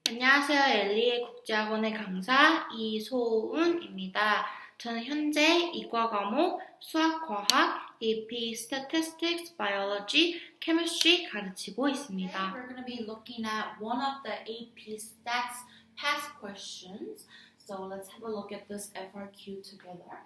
안녕하세요. 엘리의국제학원의 강사 이소은입니다. 저는 현재 이과 과목 수학, 과학, AP, Statistics, Biology, Chemistry 가르치고 있습니다. Today we're going to be looking at one of the AP Stats past questions. So let's have a look at this FRQ together.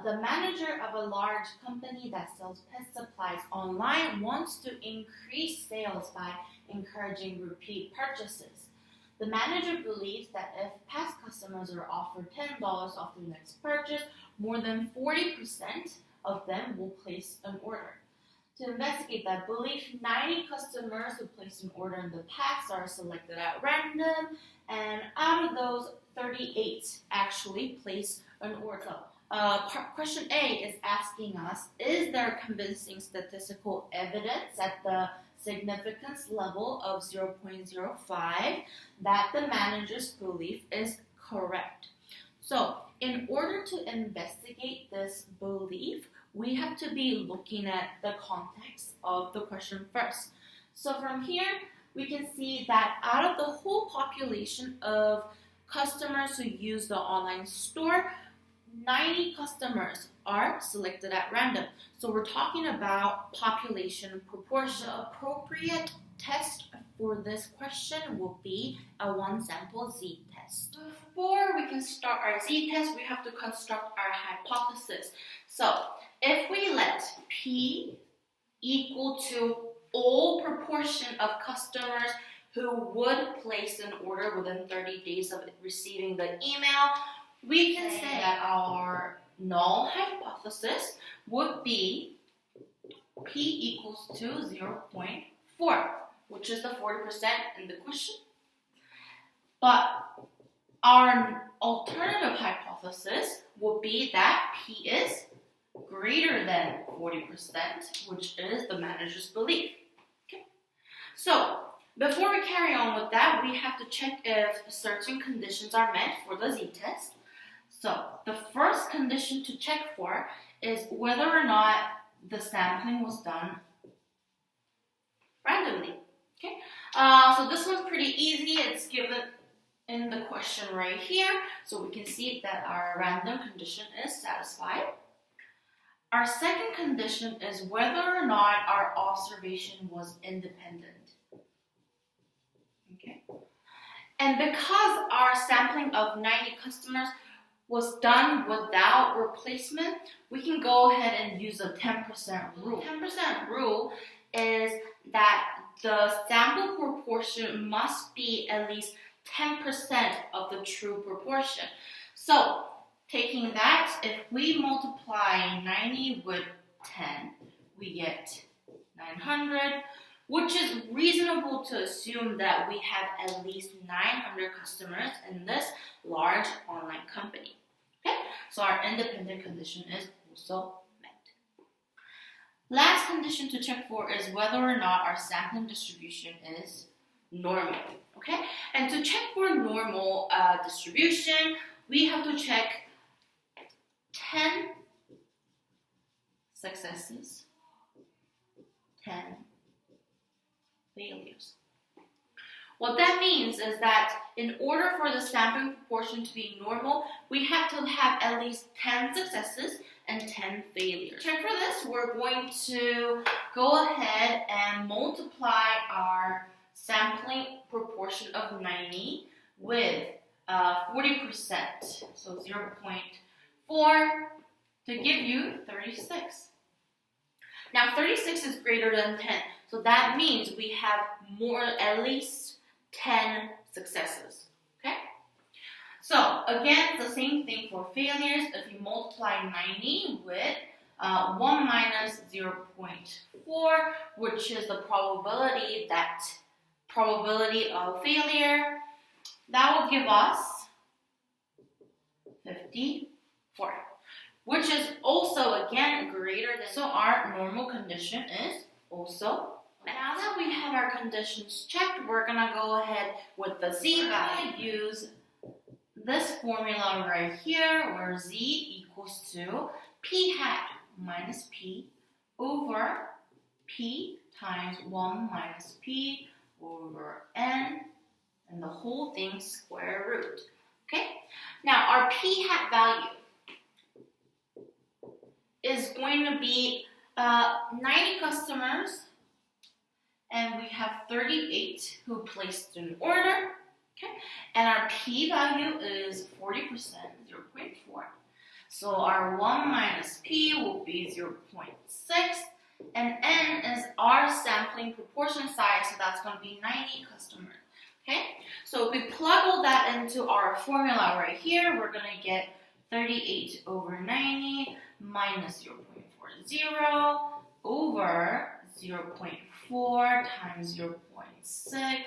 The manager of a large company that sells pet supplies online wants to increase sales by encouraging repeat purchases. The manager believes that if past customers are offered $10 off their next purchase, more than 40% of them will place an order. To investigate that belief, 90 customers who placed an order in the past are selected at random, and out of those, 38 actually place an order. Question A is asking us, is there convincing statistical evidence at the significance level of 0.05 that the manager's belief is correct? So, in order to investigate this belief, we have to be looking at the context of the question first. So from here, we can see that out of the whole population of customers who use the online store, 90 customers are selected at random. So we're talking about population proportion. The appropriate test for this question will be a one-sample z-test. Before we can start our z-test, we have to construct our hypothesis. So if we let P equal to all proportion of customers who would place an order within 30 days of receiving the email, we can say that our null hypothesis would be P equals to 0.4, which is the 40% in the question. But our alternative hypothesis would be that P is greater than 40%, which is the manager's belief. Okay. So, before we carry on with that, we have to check if certain conditions are met for the z-test. So, the first condition to check for is whether or not the sampling was done randomly. Okay. So this one's pretty easy. It's given in the question right here. So we can see that our random condition is satisfied. Our second condition is whether or not our observation was independent. Okay. And because our sampling of 90 customers was done without replacement, we can go ahead and use a 10% rule. The 10% rule is that the sample proportion must be at least 10% of the true proportion. So, taking that, if we multiply 90 with 10, we get 900, which is reasonable to assume that we have at least 900 customers in this large online company. Okay, so our independent condition is also met. Last condition to check for is whether or not our sampling distribution is normal. Okay, and to check for normal distribution, we have to check 10 successes, 10 failures. What that means is that in order for the sampling proportion to be normal, we have to have at least 10 successes and 10 failures. To check for this, we're going to go ahead and multiply our sampling proportion of 90 with 40%, so 0.4 to give you 36. Now 36 is greater than 10, so that means we have at least 10 successes. Okay? So again, it's the same thing for failures. If you multiply 90 with 1 minus 0.4, which is the probability of failure, that will give us 54, which is also again greater than, so our normal condition is also. Now that we have our conditions checked, we're going to go ahead with the z value. Use this formula right here where z equals to p hat minus p over p times 1 minus p over n, and the the whole thing square root. Okay? Now our p hat value is going to be 90 customers, and we have 38 who placed an order. Okay? And our p value is 40%, 0.4. So our 1 minus p will be 0.6, and n is our sampling proportion size, so that's going to be 90 customers. Okay? So if we plug all that into our formula right here, we're going to get 38 over 90 minus 0.40 over 0.4 times 0.6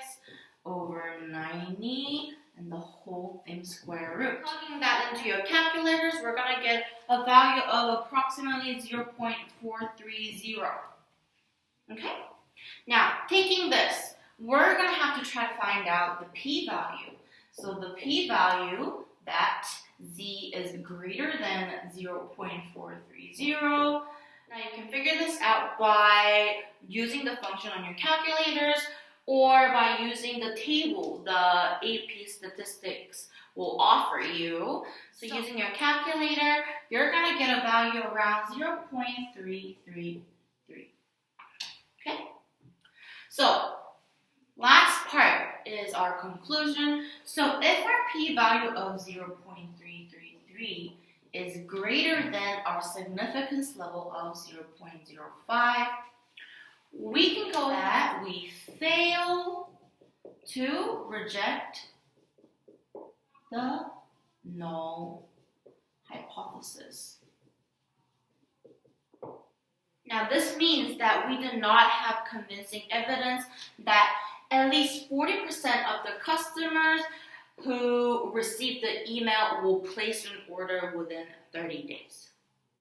over 90, and the whole thing square root. Plugging that into your calculators, we're going to get a value of approximately 0.430. Okay? Now, taking this, we're going to have to try to find out the p-value. So the p-value that z is greater than 0.430. Now you can figure this out by using the function on your calculators or by using the table the AP statistics will offer you. So using your calculator, you're going to get a value around 0.333. Okay? So last part is our conclusion. So if our p-value of 0.333 is greater than our significance level of 0.05, we can go that we fail to reject the null hypothesis. Now this means that we do not have convincing evidence that at least 40% of the customers who receive the email will place an order within 30 days.